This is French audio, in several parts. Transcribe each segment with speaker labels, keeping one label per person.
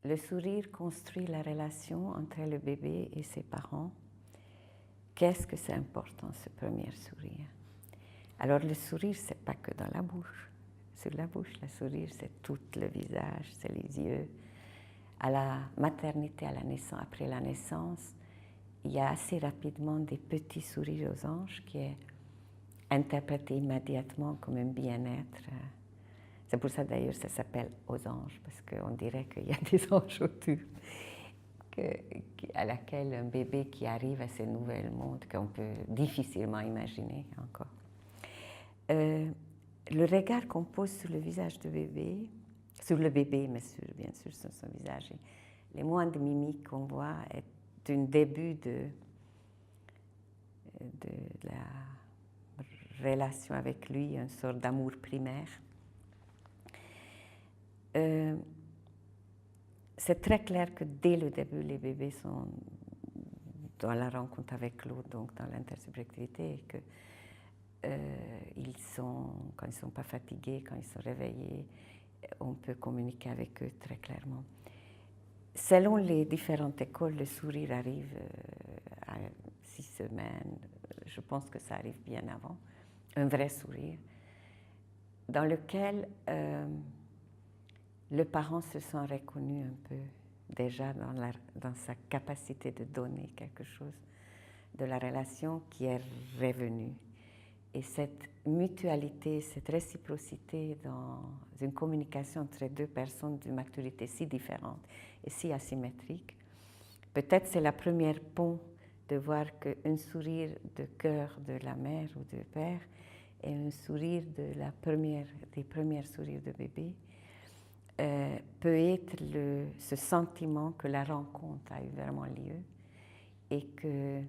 Speaker 1: Le sourire construit la relation entre le bébé et ses parents. Qu'est-ce que c'est important, ce premier sourire? Alors le sourire, c'est pas que dans la bouche. Sur la bouche, le sourire, c'est tout le visage, c'est les yeux. À la maternité, à la naissance, après la naissance, il y a assez rapidement des petits sourires aux anges qui est interprété immédiatement comme un bien-être. C'est pour ça d'ailleurs ça s'appelle aux anges, parce qu'on dirait qu'il y a des anges autour, à laquelle un bébé qui arrive à ce nouvel monde qu'on peut difficilement imaginer encore. Le regard qu'on pose sur le visage du bébé, sur le bébé, mais bien sûr sur son visage, les moindres mimiques qu'on voit est un début de la relation avec lui, une sorte d'amour primaire. C'est très clair que dès le début, les bébés sont dans la rencontre avec l'autre, donc dans l'intersubjectivité, et que quand ils ne sont pas fatigués, quand ils sont réveillés, on peut communiquer avec eux très clairement. Selon les différentes écoles, le sourire arrive à 6 semaines. Je pense que ça arrive bien avant. Un vrai sourire, dans lequel le parent se sent reconnu un peu déjà dans sa capacité de donner quelque chose de la relation qui est revenue. Et cette mutualité, cette réciprocité dans une communication entre deux personnes d'une maturité si différente et si asymétrique, peut-être c'est la première pont de voir qu'un sourire de cœur de la mère ou du père et un sourire des premiers sourires de bébé peut être ce sentiment que la rencontre a eu vraiment lieu et que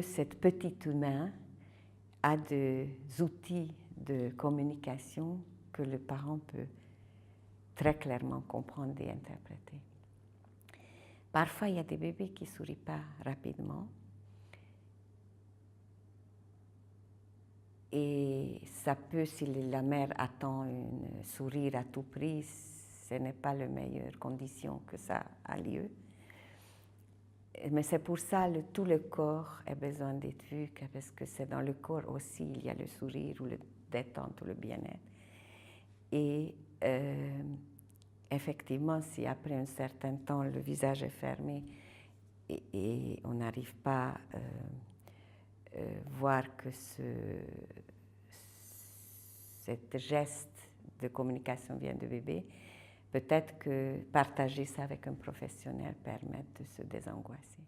Speaker 1: cette petite humain a des outils de communication que le parent peut très clairement comprendre et interpréter. Parfois, il y a des bébés qui ne sourient pas rapidement. Et ça peut, si la mère attend un sourire à tout prix, ce n'est pas la meilleure condition que ça a lieu. Mais c'est pour ça que tout le corps a besoin d'être vu, parce que c'est dans le corps aussi il y a le sourire ou le détente ou le bien-être. Et effectivement, si après un certain temps le visage est fermé et on n'arrive pas à voir que ce geste de communication vient du bébé, peut-être que partager ça avec un professionnel permet de se désangoisser.